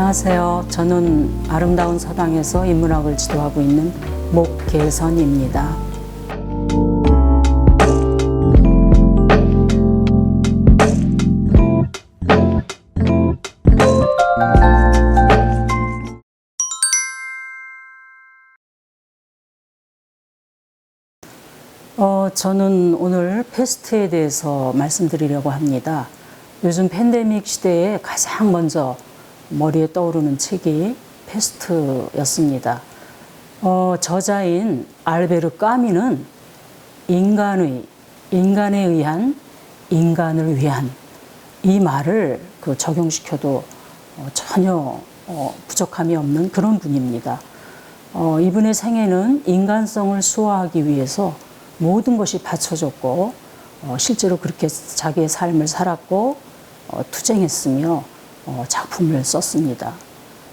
안녕하세요. 저는 아름다운 서당에서 인문학을 지도하고 있는 목계선입니다. 저는 오늘 패스트에 대해서 말씀드리려고 합니다. 요즘 팬데믹 시대에 가장 먼저 머리에 떠오르는 책이 패스트였습니다. 저자인 알베르 까미는 인간에 의한, 인간을 위한 이 말을 적용시켜도 전혀 부족함이 없는 그런 분입니다. 이분의 생애는 인간성을 수호하기 위해서 모든 것이 바쳐졌고 실제로 그렇게 자기의 삶을 살았고 투쟁했으며 작품을 썼습니다.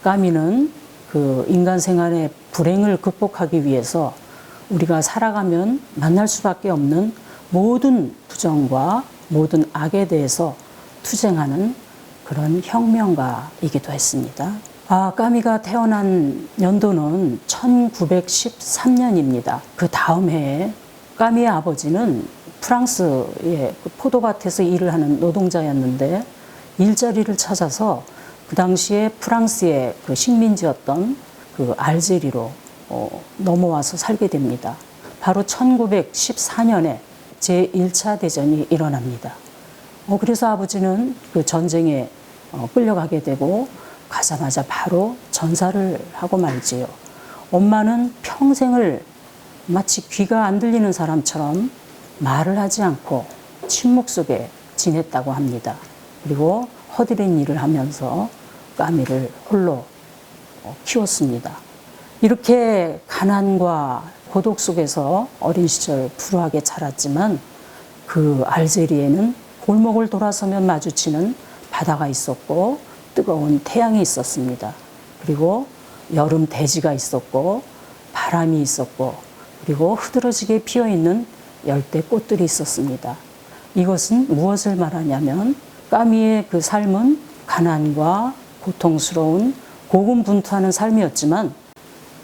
까미는 그 인간 생활의 불행을 극복하기 위해서 우리가 살아가면 만날 수밖에 없는 모든 부정과 모든 악에 대해서 투쟁하는 그런 혁명가이기도 했습니다. 까미가 태어난 연도는 1913년입니다. 그 다음 해에 까미의 아버지는 프랑스의 포도밭에서 일을 하는 노동자였는데 일자리를 찾아서 그 당시에 프랑스의 식민지였던 알제리로 넘어와서 살게 됩니다. 바로 1914년에 제1차 대전이 일어납니다. 그래서 아버지는 그 전쟁에 끌려가게 되고 가자마자 바로 전사를 하고 말지요. 엄마는 평생을 마치 귀가 안 들리는 사람처럼 말을 하지 않고 침묵 속에 지냈다고 합니다. 그리고 허드렛 일을 하면서 까미를 홀로 키웠습니다. 이렇게 가난과 고독 속에서 어린 시절 불우하게 자랐지만 그 알제리에는 골목을 돌아서면 마주치는 바다가 있었고 뜨거운 태양이 있었습니다. 그리고 여름 대지가 있었고 바람이 있었고 그리고 흐드러지게 피어있는 열대 꽃들이 있었습니다. 이것은 무엇을 말하냐면 까미의 그 삶은 가난과 고통스러운 고군분투하는 삶이었지만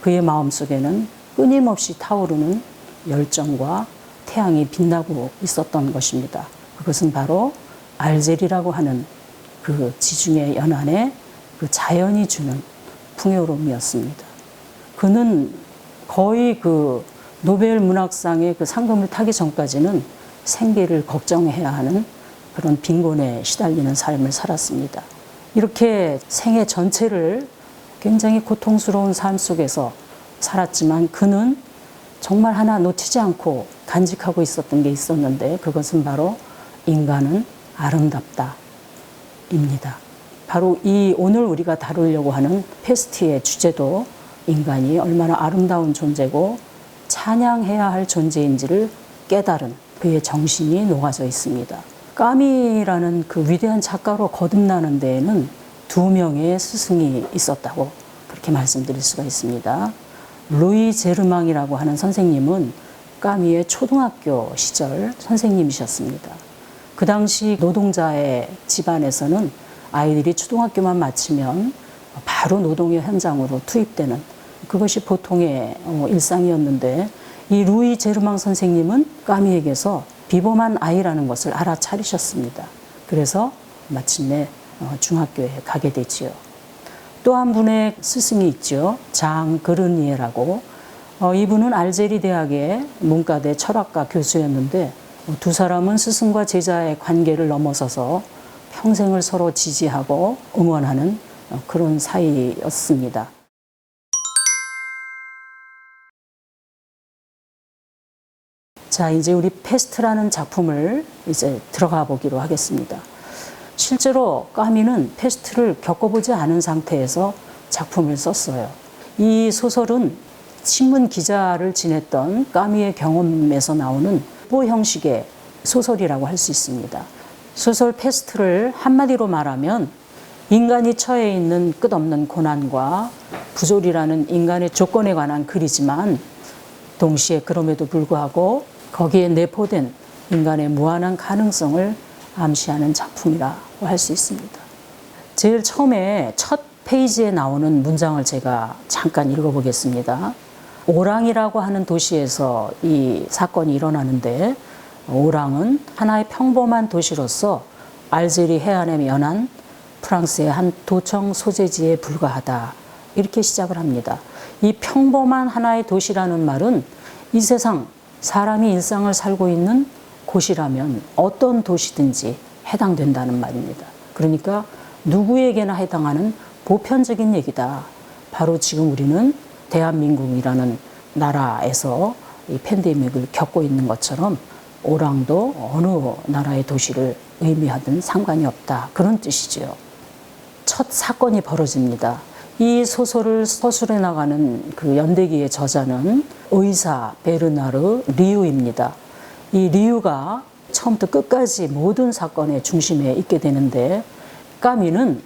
그의 마음속에는 끊임없이 타오르는 열정과 태양이 빛나고 있었던 것입니다. 그것은 바로 알제리라고 하는 그 지중해 연안의 그 자연이 주는 풍요로움이었습니다. 그는 거의 노벨 문학상의 상금을 타기 전까지는 생계를 걱정해야 하는 그런 빈곤에 시달리는 삶을 살았습니다. 이렇게 생애 전체를 굉장히 고통스러운 삶 속에서 살았지만 그는 정말 하나 놓치지 않고 간직하고 있었던 게 있었는데 그것은 바로 인간은 아름답다 입니다. 바로 이 오늘 우리가 다루려고 하는 패스트의 주제도 인간이 얼마나 아름다운 존재고 찬양해야 할 존재인지를 깨달은 그의 정신이 녹아져 있습니다. 까미라는 그 위대한 작가로 거듭나는 데에는 2명의 스승이 있었다고 그렇게 말씀드릴 수가 있습니다. 루이 제르망이라고 하는 선생님은 까미의 초등학교 시절 선생님이셨습니다. 그 당시 노동자의 집안에서는 아이들이 초등학교만 마치면 바로 노동의 현장으로 투입되는 그것이 보통의 일상이었는데 이 루이 제르망 선생님은 까미에게서 비범한 아이라는 것을 알아차리셨습니다. 그래서 마침내 중학교에 가게 되지요. 또 한 분의 스승이 있죠. 장 그르니에라고. 이분은 알제리 대학의 문과대 철학과 교수였는데 두 사람은 스승과 제자의 관계를 넘어서서 평생을 서로 지지하고 응원하는 그런 사이였습니다. 자, 이제 우리 패스트라는 작품을 이제 들어가 보기로 하겠습니다. 실제로 까미는 패스트를 겪어보지 않은 상태에서 작품을 썼어요. 이 소설은 신문 기자를 지냈던 까미의 경험에서 나오는 뽀 형식의 소설이라고 할 수 있습니다. 소설 패스트를 한마디로 말하면 인간이 처해 있는 끝없는 고난과 부조리라는 인간의 조건에 관한 글이지만 동시에 그럼에도 불구하고 거기에 내포된 인간의 무한한 가능성을 암시하는 작품이라고 할 수 있습니다. 제일 처음에 첫 페이지에 나오는 문장을 제가 잠깐 읽어보겠습니다. 오랑이라고 하는 도시에서 이 사건이 일어나는데, 오랑은 하나의 평범한 도시로서 알제리 해안에 면한 프랑스의 한 도청 소재지에 불과하다. 이렇게 시작을 합니다. 이 평범한 하나의 도시라는 말은 이 세상 사람이 일상을 살고 있는 곳이라면 어떤 도시든지 해당된다는 말입니다. 그러니까 누구에게나 해당하는 보편적인 얘기다. 바로 지금 우리는 대한민국이라는 나라에서 이 팬데믹을 겪고 있는 것처럼 오랑도 어느 나라의 도시를 의미하든 상관이 없다. 그런 뜻이죠. 첫 사건이 벌어집니다. 이 소설을 서술해 나가는 그 연대기의 저자는 의사 베르나르 리유입니다. 이 리유가 처음부터 끝까지 모든 사건의 중심에 있게 되는데, 까미는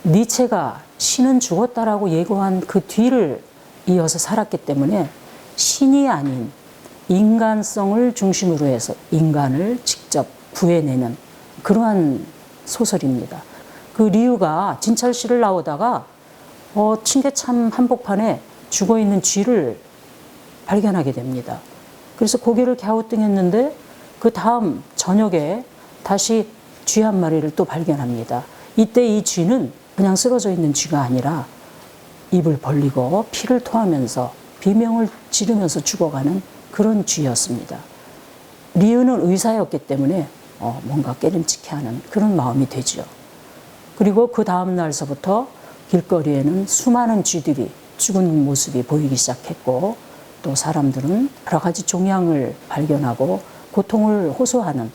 니체가 신은 죽었다라고 예고한 그 뒤를 이어서 살았기 때문에 신이 아닌 인간성을 중심으로 해서 인간을 직접 구해내는 그러한 소설입니다. 그 리유가 진찰실을 나오다가 층계참 한복판에 죽어있는 쥐를 발견하게 됩니다. 그래서 고개를 갸우뚱했는데 그 다음 저녁에 다시 쥐 한 마리를 또 발견합니다. 이때 이 쥐는 그냥 쓰러져 있는 쥐가 아니라 입을 벌리고 피를 토하면서 비명을 지르면서 죽어가는 그런 쥐였습니다. 리유는 의사였기 때문에 뭔가 깨름칙해 하는 그런 마음이 되죠. 그리고 그 다음 날서부터 길거리에는 수많은 쥐들이 죽은 모습이 보이기 시작했고, 또 사람들은 여러 가지 종양을 발견하고 고통을 호소하는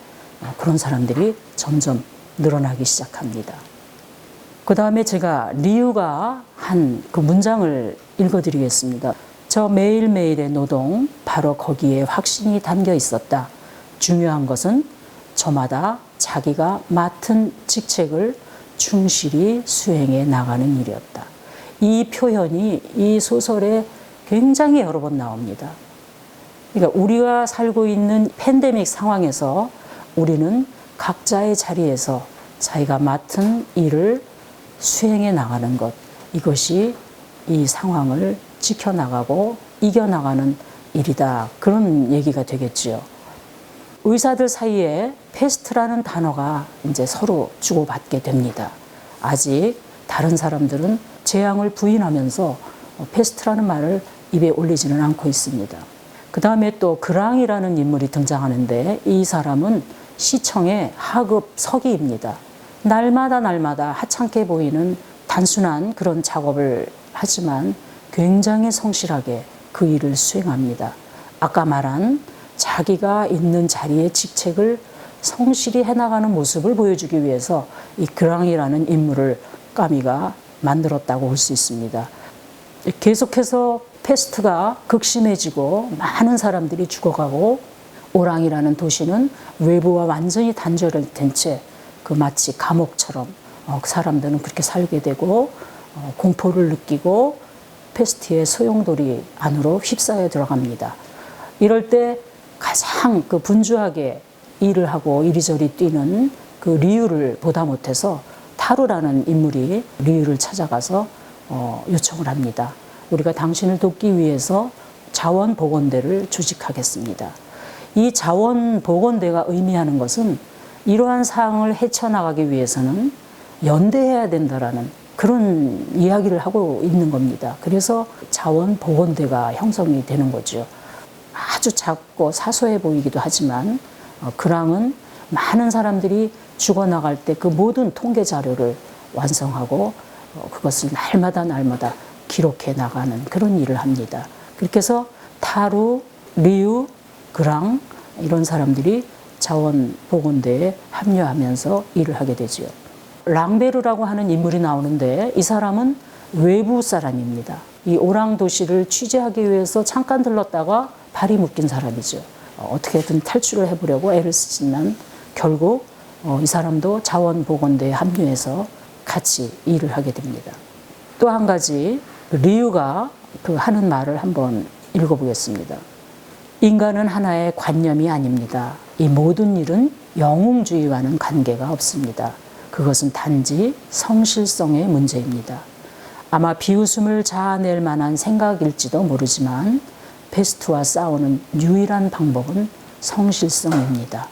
그런 사람들이 점점 늘어나기 시작합니다. 그 다음에 제가 리유가 한 그 문장을 읽어드리겠습니다. 저 매일매일의 노동, 바로 거기에 확신이 담겨 있었다. 중요한 것은 저마다 자기가 맡은 직책을 충실히 수행해 나가는 일이었다. 이 표현이 이 소설에 굉장히 여러 번 나옵니다. 그러니까 우리가 살고 있는 팬데믹 상황에서 우리는 각자의 자리에서 자기가 맡은 일을 수행해 나가는 것, 이것이 이 상황을 지켜나가고 이겨나가는 일이다. 그런 얘기가 되겠지요. 의사들 사이에 패스트라는 단어가 이제 서로 주고받게 됩니다. 아직 다른 사람들은 재앙을 부인하면서 패스트라는 말을 입에 올리지는 않고 있습니다. 그 다음에 또 그랑이라는 인물이 등장하는데, 이 사람은 시청의 하급 서기입니다. 날마다 하찮게 보이는 단순한 그런 작업을 하지만 굉장히 성실하게 그 일을 수행합니다. 아까 말한 자기가 있는 자리의 직책을 성실히 해나가는 모습을 보여주기 위해서 이 그랑이라는 인물을 까미가 만들었다고 볼 수 있습니다. 계속해서 패스트가 극심해지고 많은 사람들이 죽어가고, 오랑이라는 도시는 외부와 완전히 단절된 채 그 마치 감옥처럼 사람들은 그렇게 살게 되고 공포를 느끼고 패스트의 소용돌이 안으로 휩싸여 들어갑니다. 이럴 때 가장 그 분주하게 일을 하고 이리저리 뛰는 그 리유를 보다 못해서 타루라는 인물이 리유를 찾아가서 요청을 합니다. 우리가 당신을 돕기 위해서 자원보건대를 조직하겠습니다. 이 자원보건대가 의미하는 것은 이러한 사항을 헤쳐나가기 위해서는 연대해야 된다라는 그런 이야기를 하고 있는 겁니다. 그래서 자원보건대가 형성이 되는 거죠. 아주 작고 사소해 보이기도 하지만 그랑은 많은 사람들이 죽어나갈 때 그 모든 통계 자료를 완성하고 그것을 날마다 기록해 나가는 그런 일을 합니다. 그렇게 해서 타루, 리유, 그랑 이런 사람들이 자원보건대에 합류하면서 일을 하게 되죠. 랑베르라고 하는 인물이 나오는데, 이 사람은 외부 사람입니다. 이 오랑 도시를 취재하기 위해서 잠깐 들렀다가 발이 묶인 사람이죠. 어떻게든 탈출을 해보려고 애를 쓰지만 결국 이 사람도 자원보건대에 합류해서 같이 일을 하게 됩니다. 또 한 가지 리유가 그 하는 말을 한번 읽어보겠습니다. 인간은 하나의 관념이 아닙니다. 이 모든 일은 영웅주의와는 관계가 없습니다. 그것은 단지 성실성의 문제입니다. 아마 비웃음을 자아낼 만한 생각일지도 모르지만 페스트와 싸우는 유일한 방법은 성실성입니다.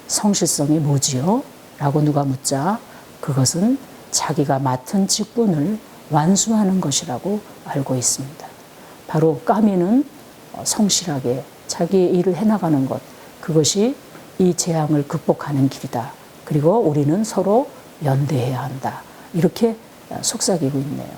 성실성이 뭐지요? 라고 누가 묻자 그것은 자기가 맡은 직분을 완수하는 것이라고 알고 있습니다. 바로 까미는 성실하게 자기의 일을 해나가는 것, 그것이 이 재앙을 극복하는 길이다. 그리고 우리는 서로 연대해야 한다. 이렇게 속삭이고 있네요.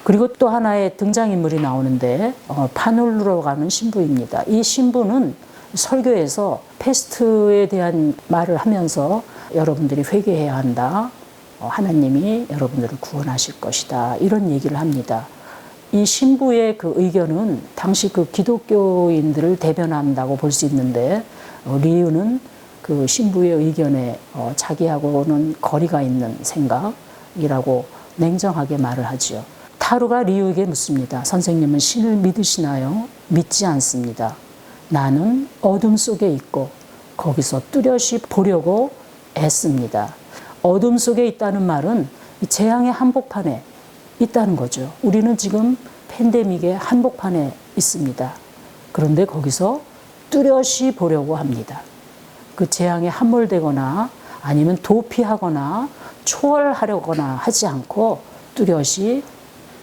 그리고 또 하나의 등장인물이 나오는데 파놀루로 가는 신부입니다. 이 신부는 설교에서 페스트에 대한 말을 하면서 여러분들이 회개해야 한다. 하나님이 여러분들을 구원하실 것이다. 이런 얘기를 합니다. 이 신부의 그 의견은 당시 그 기독교인들을 대변한다고 볼 수 있는데 리우는 그 신부의 의견에 자기하고는 거리가 있는 생각이라고 냉정하게 말을 하지요. 타루가 리우에게 묻습니다. 선생님은 신을 믿으시나요? 믿지 않습니다. 나는 어둠 속에 있고 거기서 뚜렷이 보려고 애씁니다. 어둠 속에 있다는 말은 재앙의 한복판에 있다는 거죠. 우리는 지금 팬데믹의 한복판에 있습니다. 그런데 거기서 뚜렷이 보려고 합니다. 그 재앙에 함몰되거나 아니면 도피하거나 초월하려거나 하지 않고 뚜렷이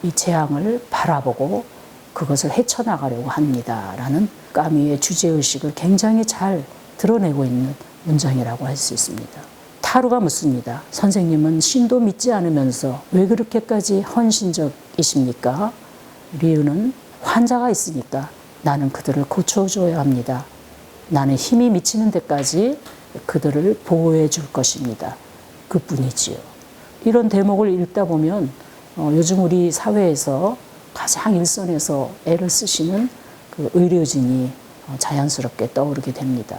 이 재앙을 바라보고 그것을 헤쳐나가려고 합니다. 라는 까미의 주제의식을 굉장히 잘 드러내고 있는 문장이라고 할 수 있습니다. 타루가 묻습니다. 선생님은 신도 믿지 않으면서 왜 그렇게까지 헌신적이십니까? 리우는 환자가 있으니까 나는 그들을 고쳐줘야 합니다. 나는 힘이 미치는 데까지 그들을 보호해 줄 것입니다. 그뿐이지요. 이런 대목을 읽다 보면 요즘 우리 사회에서 가장 일선에서 애를 쓰시는 그 의료진이 자연스럽게 떠오르게 됩니다.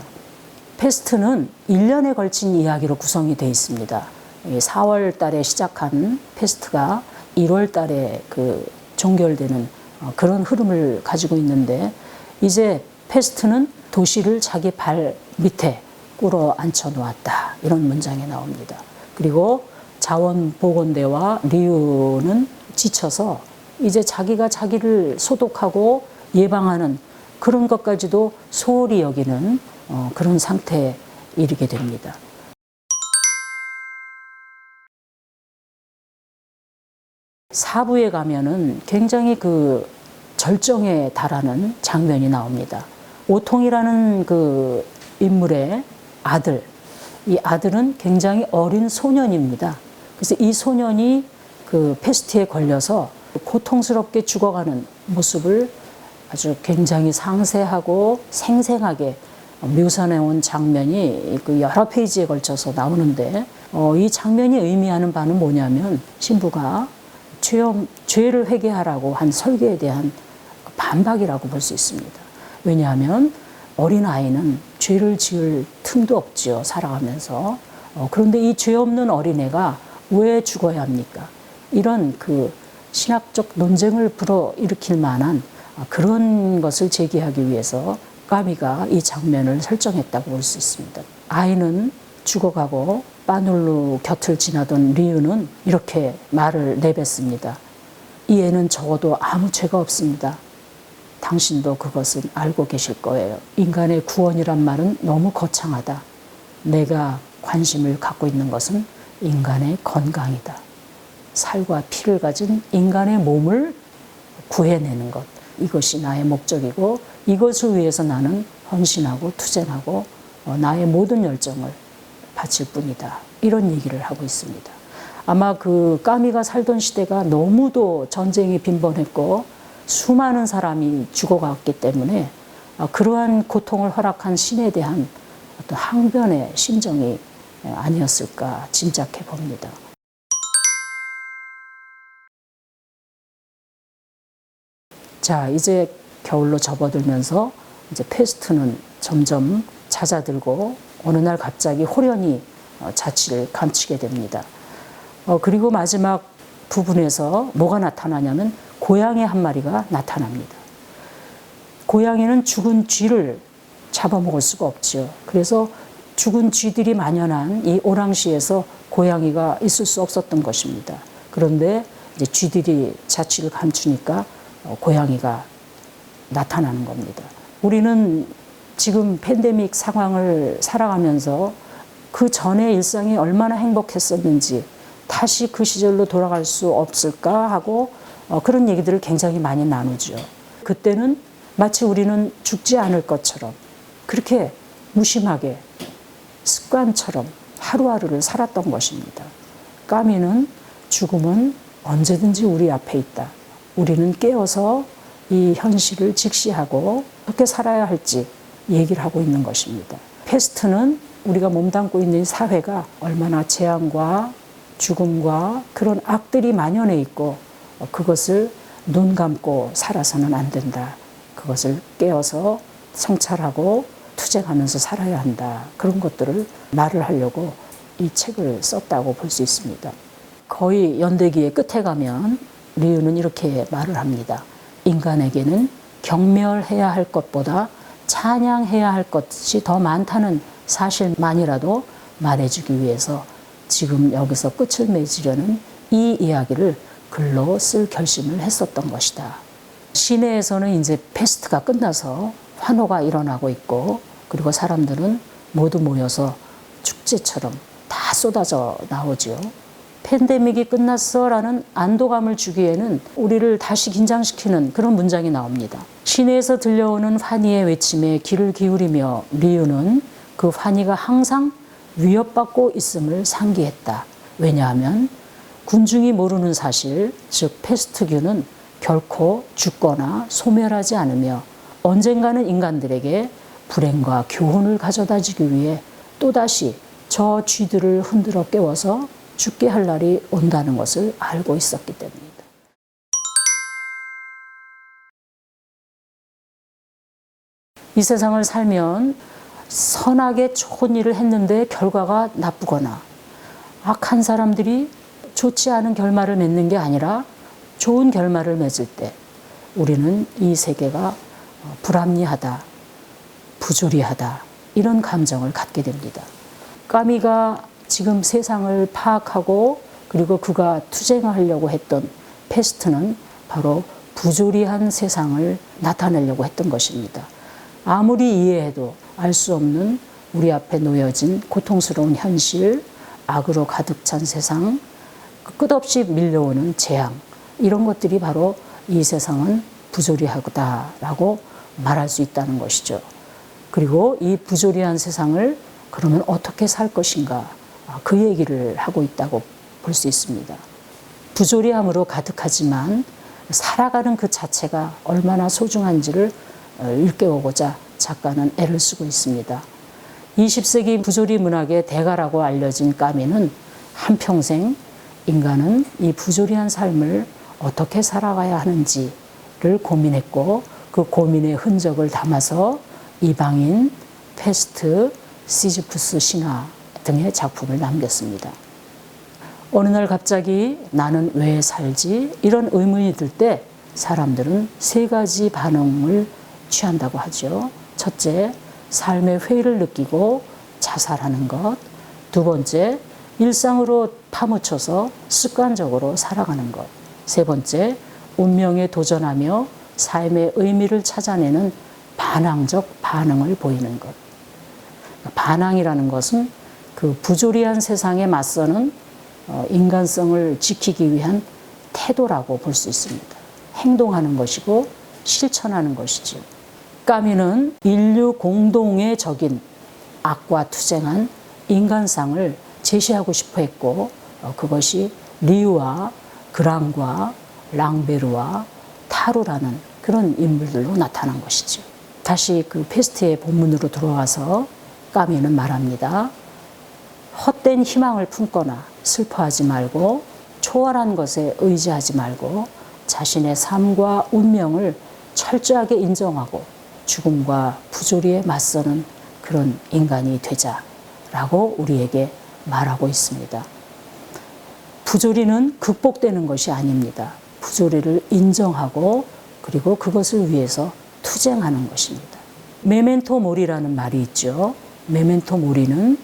페스트는 1년에 걸친 이야기로 구성이 되어 있습니다. 4월 달에 시작한 페스트가 1월 달에 그 종결되는 그런 흐름을 가지고 있는데 이제 페스트는 도시를 자기 발 밑에 꿇어 앉혀 놓았다. 이런 문장이 나옵니다. 그리고 자원보건대와 리우는 지쳐서 이제 자기가 자기를 소독하고 예방하는 그런 것까지도 소홀히 여기는 그런 상태에 이르게 됩니다. 사부에 가면은 굉장히 그 절정에 달하는 장면이 나옵니다. 오통이라는 그 인물의 아들, 이 아들은 굉장히 어린 소년입니다. 그래서 이 소년이 그 페스트에 걸려서 고통스럽게 죽어가는 모습을 아주 굉장히 상세하고 생생하게 묘사해 온 장면이 그 여러 페이지에 걸쳐서 나오는데 이 장면이 의미하는 바는 뭐냐면 신부가 죄를 회개하라고 한 설교에 대한 반박이라고 볼 수 있습니다. 왜냐하면 어린아이는 죄를 지을 틈도 없지요, 살아가면서. 그런데 이 죄 없는 어린애가 왜 죽어야 합니까? 이런 그 신학적 논쟁을 불어일으킬 만한 그런 것을 제기하기 위해서 까미가 이 장면을 설정했다고 볼 수 있습니다. 아이는 죽어가고 파놀루 곁을 지나던 리우는 이렇게 말을 내뱉습니다. 이 애는 적어도 아무 죄가 없습니다. 당신도 그것은 알고 계실 거예요. 인간의 구원이란 말은 너무 거창하다. 내가 관심을 갖고 있는 것은 인간의 건강이다. 살과 피를 가진 인간의 몸을 구해내는 것. 이것이 나의 목적이고 이것을 위해서 나는 헌신하고 투쟁하고 나의 모든 열정을 바칠 뿐이다. 이런 얘기를 하고 있습니다. 아마 그 까미가 살던 시대가 너무도 전쟁이 빈번했고 수많은 사람이 죽어갔기 때문에 그러한 고통을 허락한 신에 대한 어떤 항변의 심정이 아니었을까 짐작해 봅니다. 자, 이제 겨울로 접어들면서 이제 페스트는 점점 잦아들고 어느 날 갑자기 호련히 자취를 감추게 됩니다. 그리고 마지막 부분에서 뭐가 나타나냐면 고양이 한 마리가 나타납니다. 고양이는 죽은 쥐를 잡아먹을 수가 없죠. 그래서 죽은 쥐들이 만연한 이 오랑시에서 고양이가 있을 수 없었던 것입니다. 그런데 이제 쥐들이 자취를 감추니까 고양이가 나타나는 겁니다. 우리는 지금 팬데믹 상황을 살아가면서 그 전의 일상이 얼마나 행복했었는지 다시 그 시절로 돌아갈 수 없을까 하고 그런 얘기들을 굉장히 많이 나누죠. 그때는 마치 우리는 죽지 않을 것처럼 그렇게 무심하게 습관처럼 하루하루를 살았던 것입니다. 까미는 죽음은 언제든지 우리 앞에 있다. 우리는 깨어서 이 현실을 직시하고 어떻게 살아야 할지 얘기를 하고 있는 것입니다. 패스트는 우리가 몸담고 있는 사회가 얼마나 재앙과 죽음과 그런 악들이 만연해 있고 그것을 눈 감고 살아서는 안 된다. 그것을 깨어서 성찰하고 투쟁하면서 살아야 한다. 그런 것들을 말을 하려고 이 책을 썼다고 볼 수 있습니다. 거의 연대기의 끝에 가면 리우는 이렇게 말을 합니다. 인간에게는 경멸해야 할 것보다 찬양해야 할 것이 더 많다는 사실만이라도 말해주기 위해서 지금 여기서 끝을 맺으려는 이 이야기를 글로 쓸 결심을 했었던 것이다. 시내에서는 이제 페스트가 끝나서 환호가 일어나고 있고 그리고 사람들은 모두 모여서 축제처럼 다 쏟아져 나오죠. 팬데믹이 끝났어라는 안도감을 주기에는 우리를 다시 긴장시키는 그런 문장이 나옵니다. 시내에서 들려오는 환희의 외침에 귀를 기울이며 리우는 그 환희가 항상 위협받고 있음을 상기했다. 왜냐하면 군중이 모르는 사실, 즉 패스트균은 결코 죽거나 소멸하지 않으며 언젠가는 인간들에게 불행과 교훈을 가져다 주기 위해 또다시 저 쥐들을 흔들어 깨워서 죽게 할 날이 온다는 것을 알고 있었기 때문입니다. 이 세상을 살면 선하게 좋은 일을 했는데 결과가 나쁘거나 악한 사람들이 좋지 않은 결말을 맺는 게 아니라 좋은 결말을 맺을 때 우리는 이 세계가 불합리하다, 부조리하다 이런 감정을 갖게 됩니다. 까미가 지금 세상을 파악하고 그리고 그가 투쟁하려고 했던 패스트는 바로 부조리한 세상을 나타내려고 했던 것입니다. 아무리 이해해도 알 수 없는 우리 앞에 놓여진 고통스러운 현실, 악으로 가득 찬 세상, 끝없이 밀려오는 재앙 이런 것들이 바로 이 세상은 부조리하다라고 말할 수 있다는 것이죠. 그리고 이 부조리한 세상을 그러면 어떻게 살 것인가 그 얘기를 하고 있다고 볼 수 있습니다. 부조리함으로 가득하지만 살아가는 그 자체가 얼마나 소중한지를 일깨우고자 작가는 애를 쓰고 있습니다. 20세기 부조리 문학의 대가라고 알려진 까미는 한평생 인간은 이 부조리한 삶을 어떻게 살아가야 하는지를 고민했고 그 고민의 흔적을 담아서 이방인, 패스트, 시지푸스 신화 등의 작품을 남겼습니다. 어느 날 갑자기 나는 왜 살지? 이런 의문이 들 때 사람들은 세 가지 반응을 취한다고 하죠. 첫째, 삶의 회의를 느끼고 자살하는 것. 두 번째, 일상으로 파묻혀서 습관적으로 살아가는 것. 세 번째, 운명에 도전하며 삶의 의미를 찾아내는 반항적 반응을 보이는 것. 반항이라는 것은 그 부조리한 세상에 맞서는 인간성을 지키기 위한 태도라고 볼 수 있습니다. 행동하는 것이고 실천하는 것이죠. 까미는 인류 공동의 적인 악과 투쟁한 인간상을 제시하고 싶어 했고 그것이 리우와 그랑과 랑베르와 타루라는 그런 인물들로 나타난 것이죠. 다시 그 페스트의 본문으로 돌아와서 까미는 말합니다. 헛된 희망을 품거나 슬퍼하지 말고 초월한 것에 의지하지 말고 자신의 삶과 운명을 철저하게 인정하고 죽음과 부조리에 맞서는 그런 인간이 되자라고 우리에게 말하고 있습니다. 부조리는 극복되는 것이 아닙니다. 부조리를 인정하고 그리고 그것을 위해서 투쟁하는 것입니다. 메멘토 모리라는 말이 있죠. 메멘토 모리는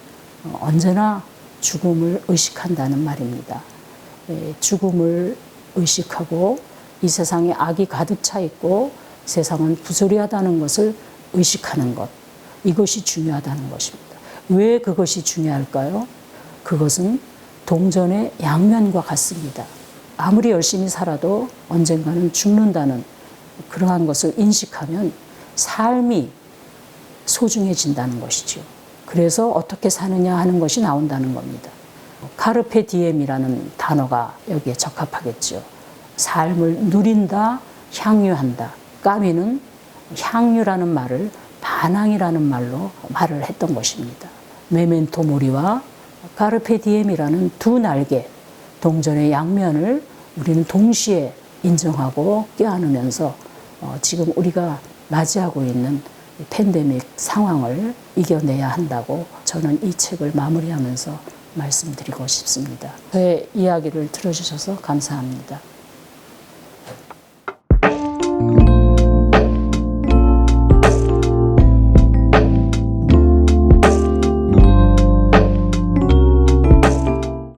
언제나 죽음을 의식한다는 말입니다. 죽음을 의식하고 이 세상에 악이 가득 차 있고 세상은 부조리하다는 것을 의식하는 것. 이것이 중요하다는 것입니다. 왜 그것이 중요할까요? 그것은 동전의 양면과 같습니다. 아무리 열심히 살아도 언젠가는 죽는다는 그러한 것을 인식하면 삶이 소중해진다는 것이죠. 그래서 어떻게 사느냐 하는 것이 나온다는 겁니다. 카르페 디엠이라는 단어가 여기에 적합하겠죠. 삶을 누린다, 향유한다. 까미는 향유라는 말을 반항이라는 말로 말을 했던 것입니다. 메멘토 모리와 카르페 디엠이라는 두 날개, 동전의 양면을 우리는 동시에 인정하고 껴안으면서 지금 우리가 맞이하고 있는 팬데믹 상황을 이겨내야 한다고 저는 이 책을 마무리하면서 말씀드리고 싶습니다. 저의 이야기를 들어주셔서 감사합니다.